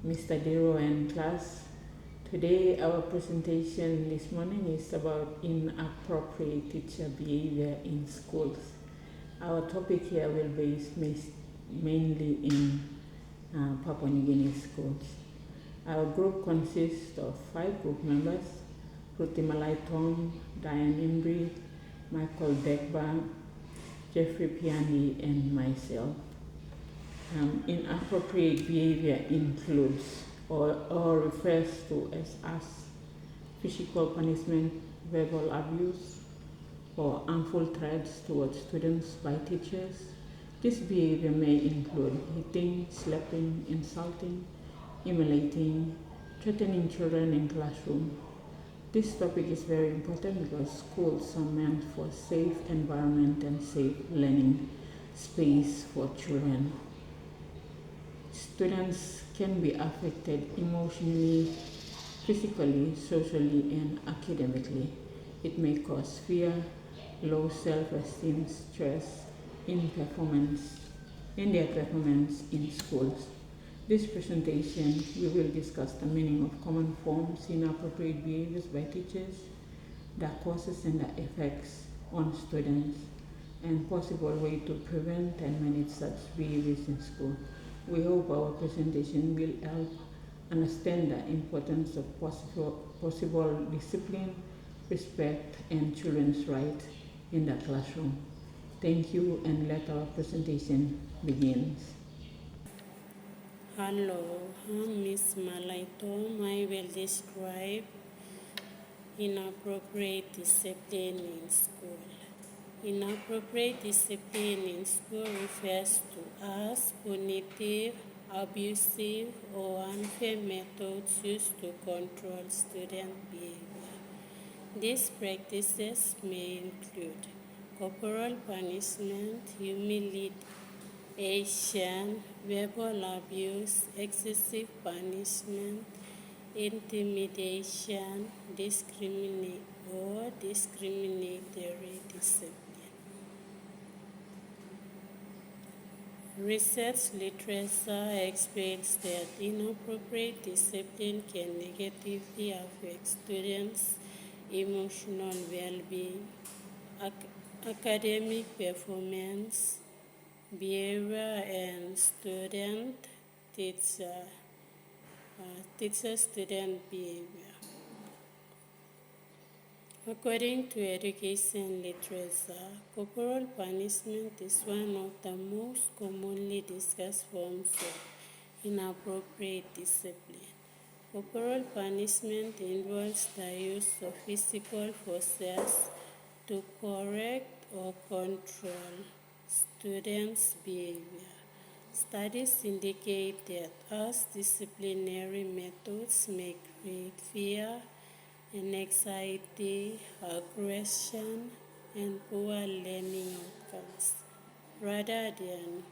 Mr. Dero and class. Today our presentation this morning is about inappropriate teacher behavior in schools. Our topic here will be mainly in Papua New Guinea schools. Our group consists of 5 group members: Ruti Malai Tom, Diane Imbri, Michael Dekba, Jeffrey Piani, and myself. Inappropriate behavior includes or refers to as physical punishment, verbal abuse, or harmful threats towards students by teachers. This behavior may include hitting, slapping, insulting, humiliating, threatening children in classroom. This topic is very important because schools are meant for safe environment and safe learning space for children. Students can be affected emotionally, physically, socially, and academically. It may cause fear, low self-esteem, stress in their performance in schools. This presentation, we will discuss the meaning of common forms, inappropriate behaviors by teachers, the causes and the effects on students, and possible way to prevent and manage such behaviors in school. We hope our presentation will help understand the importance of possible discipline, respect, and children's rights in the classroom. Thank you, and let our presentation begin. Hello, I'm Miss Malaitom. I will describe inappropriate discipline in school. Inappropriate discipline in school refers to as punitive, abusive, or unfair methods used to control student behavior. These practices may include corporal punishment, humiliation, verbal abuse, excessive punishment, intimidation, discriminatory discipline. Research literature explains that inappropriate discipline can negatively affect students' emotional well-being, academic performance, behavior, and teacher-student behavior. According to education literature, corporal punishment is one of the most commonly discussed forms of inappropriate discipline. Corporal punishment involves the use of physical forces to correct or control students' behavior. Studies indicate that as disciplinary methods may create fear and anxiety, aggression, and poor learning outcomes, rather than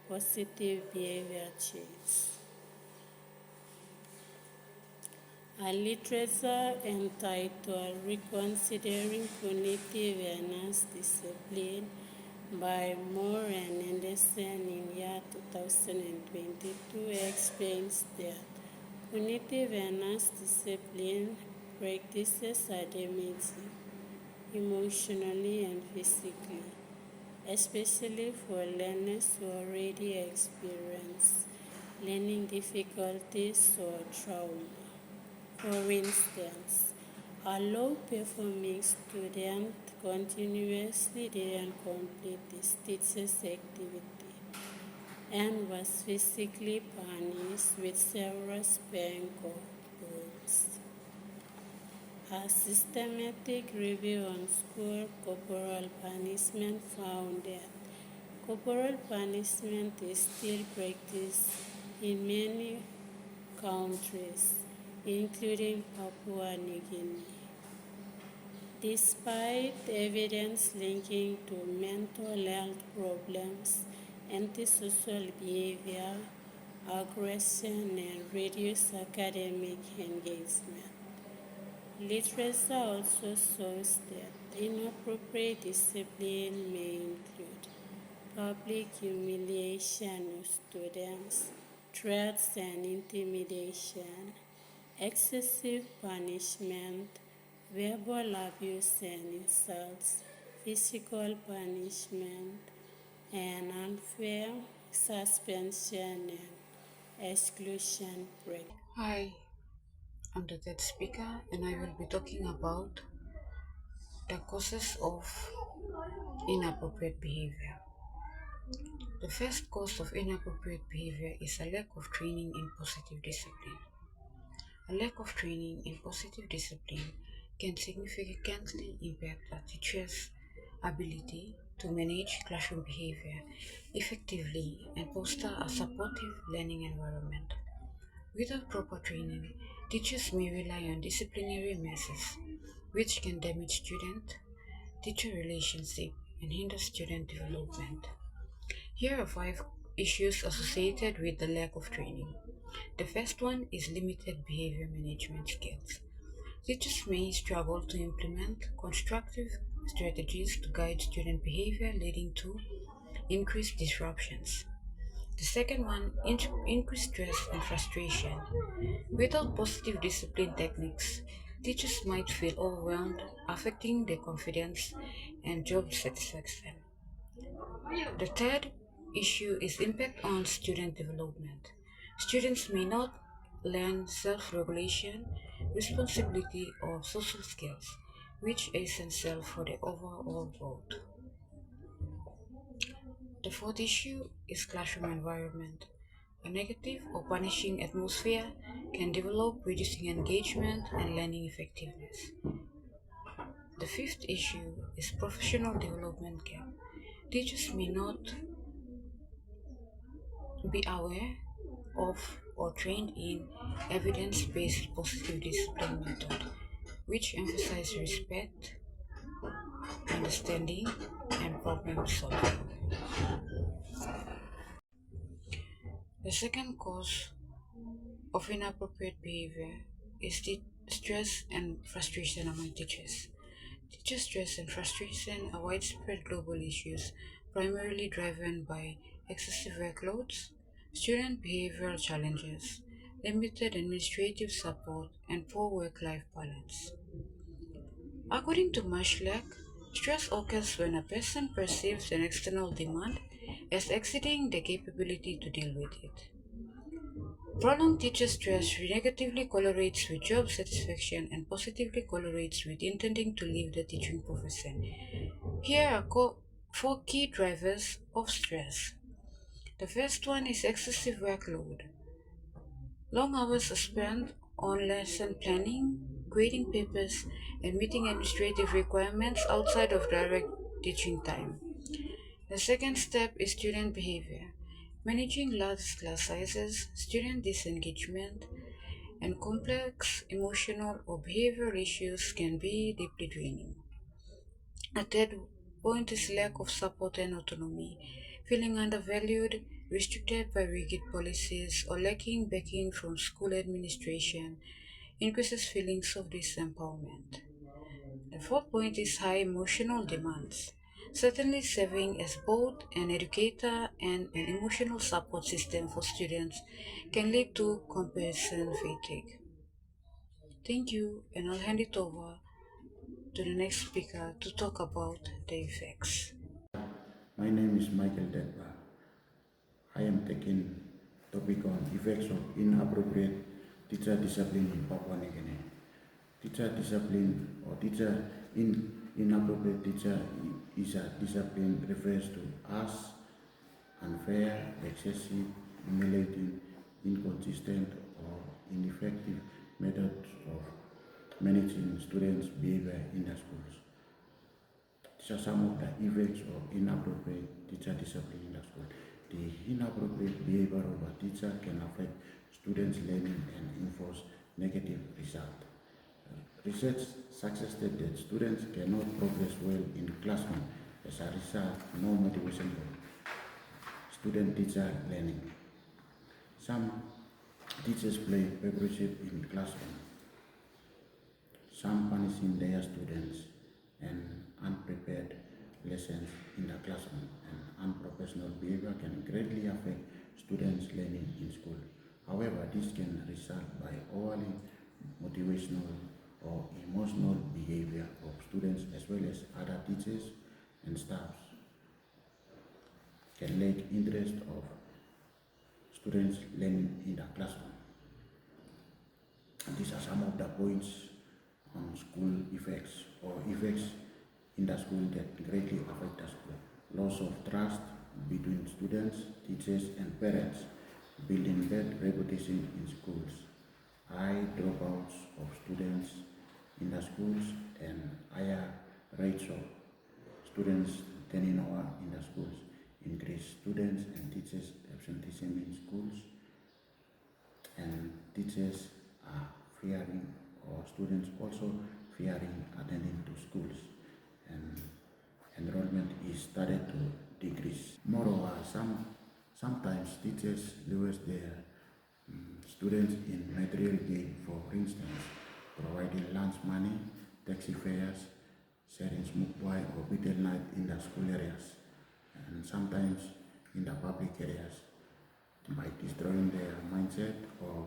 positive behavior change. A literature entitled Reconsidering Punitive Enhanced Discipline by Moore and Anderson in year 2022 explains that punitive enhanced discipline practices are damaging emotionally and physically, especially for learners who already experience learning difficulties or trauma. For instance, a low-performing student continuously didn't complete his teacher's activity and was physically punished with several spank or blows. A systematic review on school corporal punishment found that corporal punishment is still practiced in many countries, including Papua New Guinea. Despite evidence linking to mental health problems, antisocial behavior, aggression, and reduced academic engagement, literature also shows that inappropriate discipline may include public humiliation of students, threats and intimidation, excessive punishment, verbal abuse and insults, physical punishment, and unfair suspension and exclusion practice. Hi, I'm the third speaker, and I will be talking about the causes of inappropriate behavior. The first cause of inappropriate behavior is a lack of training in positive discipline. A lack of training in positive discipline can significantly impact a teacher's ability to manage classroom behavior effectively and foster a supportive learning environment. Without proper training, teachers may rely on disciplinary measures, which can damage student-teacher relationship and hinder student development. Here are 5 issues associated with the lack of training. The first one is limited behavior management skills. Teachers may struggle to implement constructive strategies to guide student behavior, leading to increased disruptions. The second one, increased stress and frustration. Without positive discipline techniques, teachers might feel overwhelmed, affecting their confidence and job satisfaction. The third issue is impact on student development. Students may not learn self-regulation, responsibility, or social skills, which are essential for their overall growth. The fourth issue is classroom environment. A negative or punishing atmosphere can develop, reducing engagement and learning effectiveness. The fifth issue is professional development gap. Teachers may not be aware of or trained in evidence-based positive discipline method, which emphasize respect, understanding, and problem solving. The second cause of inappropriate behavior is the stress and frustration among teachers. Teacher stress and frustration are widespread global issues, primarily driven by excessive workloads, student behavioral challenges, limited administrative support, and poor work-life balance. According to Mashlak, stress occurs when a person perceives an external demand as exceeding their capability to deal with it. Prolonged teacher stress negatively correlates with job satisfaction and positively correlates with intending to leave the teaching profession. Here are 4 key drivers of stress. The first one is excessive workload. Long hours are spent on lesson planning, grading papers, and meeting administrative requirements outside of direct teaching time. The second step is student behavior. Managing large class sizes, student disengagement, and complex emotional or behavioral issues can be deeply draining. A third point is lack of support and autonomy. Feeling undervalued, restricted by rigid policies, or lacking backing from school administration increases feelings of disempowerment. The fourth point is high emotional demands. Certainly, serving as both an educator and an emotional support system for students can lead to comparison fatigue. Thank you, and I'll hand it over to the next speaker to talk about the effects. My name is Michael Degba. I am taking topic on effects of inappropriate teacher discipline in Papua New Guinea. Teacher discipline or inappropriate teacher is a discipline refers to as unfair, excessive, humiliating, inconsistent, or ineffective methods of managing students' behavior in the schools. These are some of the effects of inappropriate teacher discipline in the school. The inappropriate behavior of a teacher can affect students' learning and enforce negative results. Research suggested that students cannot progress well in the classroom as a result, no motivation for student-teacher learning. Some teachers play favoritism in the classroom, some punishing their students, and unprepared lessons in the classroom and unprofessional behavior can greatly affect students' learning in school. However, this can result by overly motivational or emotional behavior of students as well as other teachers and staffs can lack interest of students learning in the classroom. And these are some of the points on school effects or effects in the school that greatly affect the school. Loss of trust between students, teachers and parents, building bad reputation in schools, high dropouts of students in the schools and higher rates of students turning over in the schools, increased students and teachers absenteeism in schools, and teachers are fearing or students also fearing attending to schools, and enrollment is started to decrease. Moreover, sometimes teachers lose their students in material gain, for instance, providing lunch money, taxi fares, sharing smoke wine or betel night in the school areas, and sometimes in the public areas. By destroying their mindset or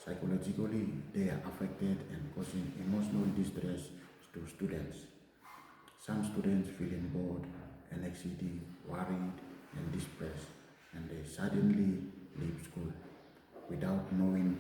psychologically, they are affected and causing emotional distress to students. Some students feeling bored, anxiety, worried, and depressed, and they suddenly leave school without knowing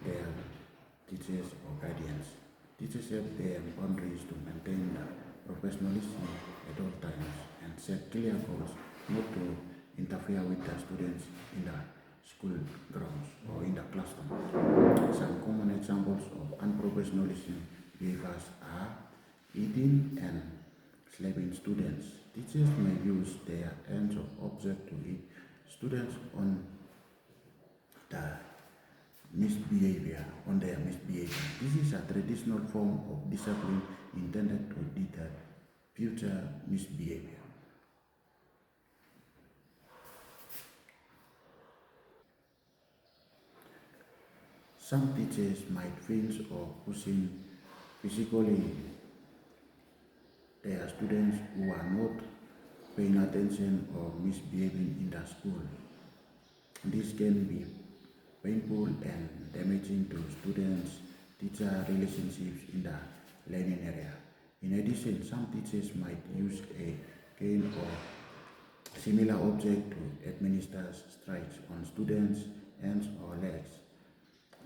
their teachers or guardians. Teachers have their boundaries to maintain professionalism at all times and set clear goals not to interfere with the students in the school grounds or in the classroom. Some common examples of unprofessionalism behaviors are eating and slapping students. Teachers may use their hands of object to hit students on the misbehavior, on their misbehavior. This is a traditional form of discipline intended to deter future misbehavior. Some teachers might pinch or pushing physically their students who are not paying attention or misbehaving in the school. This can be painful and damaging to students-teacher relationships in the learning area. In addition, some teachers might use a cane or similar object to administer strikes on students' hands or legs,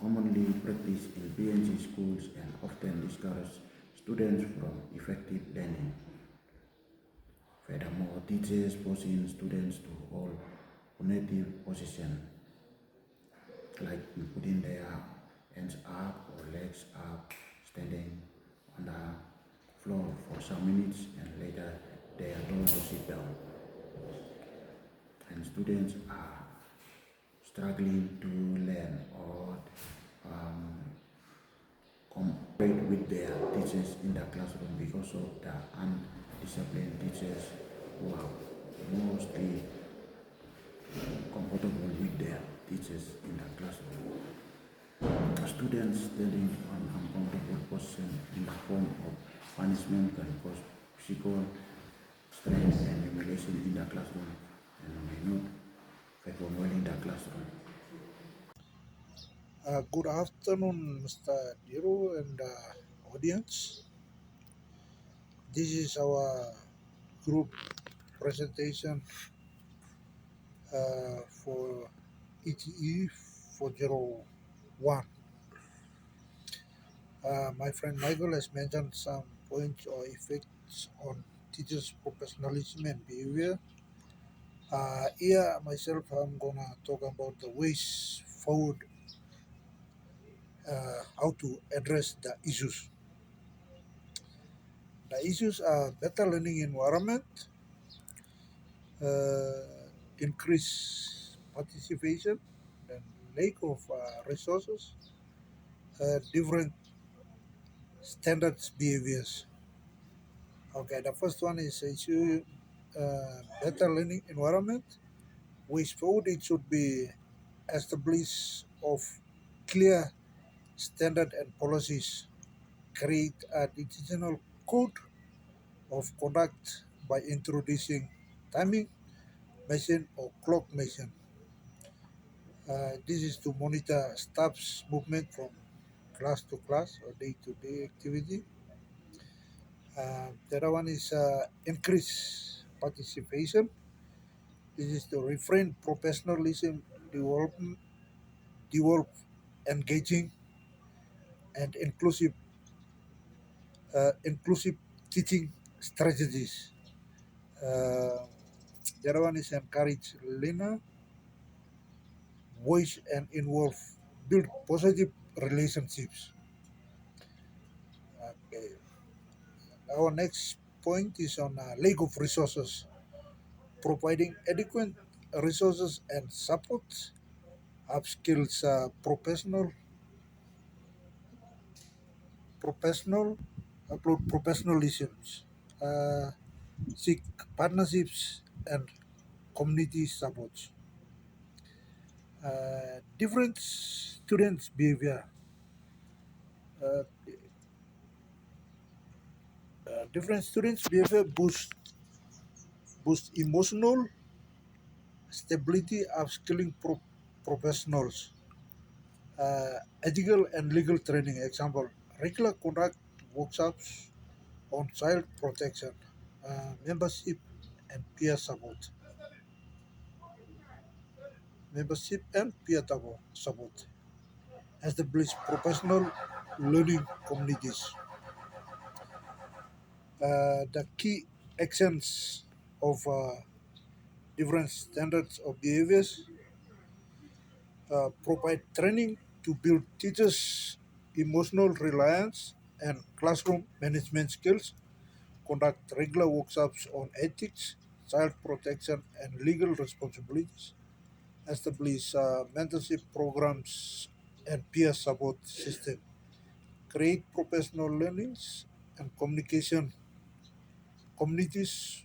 commonly practiced in PNC schools and often discourage students from effective learning. Furthermore, teachers forcing students to hold punitive position, like putting their hands up or legs up, standing on the floor for some minutes, and later they are told to sit down. And students are struggling to learn or cooperate with their teachers in the classroom because of the undisciplined teachers who are mostly comfortable with their teachers in the classroom. Students standing on uncomfortable position in the form of punishment can cause physical strain and humiliation in the classroom and may not perform well in the classroom. Good afternoon, Mr. Diru and audience. This is our group presentation for ETE 401. My friend Michael has mentioned some points or effects on teachers' professionalism and behavior. Here, myself, I'm gonna talk about the ways forward, how to address the issues. The issues are better learning environment, increase participation, and lack of resources, different standards behaviors. Okay, the first one is issue better learning environment. Ways forward, it should be establish of clear standard and policies, create a decisional code of conduct by introducing timing machine or clock machine, This is to monitor staff's movement from class to class or day to day activity. The other one is increase participation. This is to refrain professionalism, develop, develop engaging and inclusive teaching strategies. Uh, the other one is encourage learner, voice and involve, build positive relationships. Okay. Our next point is on lack of resources, providing adequate resources and support, upskills professional, upload professionalisms, uh, seek partnerships and community supports. Different students' behavior. Uh, Different students' behavior boost emotional stability, upskilling professionals, ethical and legal training. Example: regular conduct workshops on child protection, membership and peer support. Membership and support. Establish professional learning communities. The key actions of different standards of behaviors, provide training to build teachers' emotional reliance and classroom management skills, conduct regular workshops on ethics, child protection, and legal responsibilities, establish mentorship programs and peer support system, create professional learnings and communication communities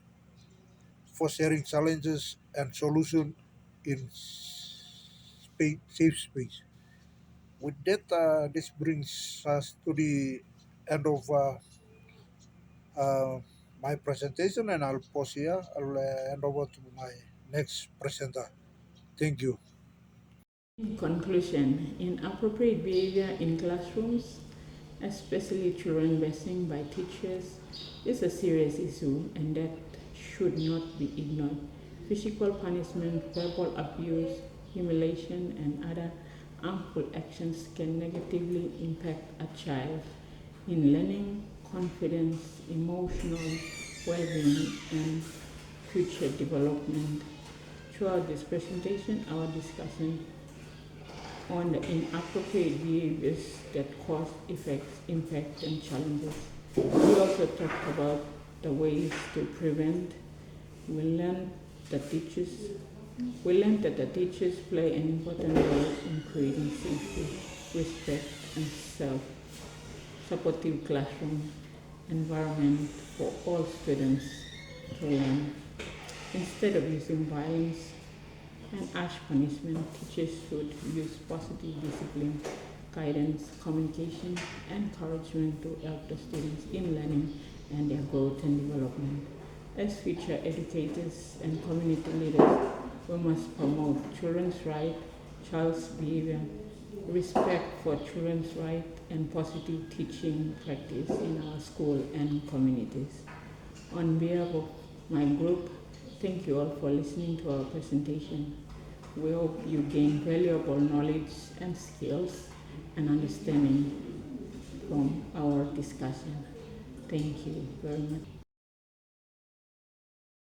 for sharing challenges and solutions in safe space. With that, this brings us to the end of uh, my presentation, and I'll pause here. I'll hand over to my next presenter. Thank you. In conclusion, inappropriate behavior in classrooms, especially children missing by teachers, is a serious issue and that should not be ignored. Physical punishment, verbal abuse, humiliation, and other harmful actions can negatively impact a child in learning, confidence, emotional well-being, and future development. Throughout this presentation, our discussion on the inappropriate behaviors that cause effects, impact, and challenges. We also talked about the ways to prevent. We learned that teachers play an important role in creating safety, respect, and supportive classroom environment for all students to learn. Instead of using violence and harsh punishment, teachers should use positive discipline, guidance, communication, and encouragement to help the students in learning and their growth and development. As future educators and community leaders, we must promote children's rights, child's behavior, respect for children's rights, and positive teaching practice in our school and communities. On behalf of my group, thank you all for listening to our presentation. We hope you gain valuable knowledge and skills and understanding from our discussion. Thank you very much.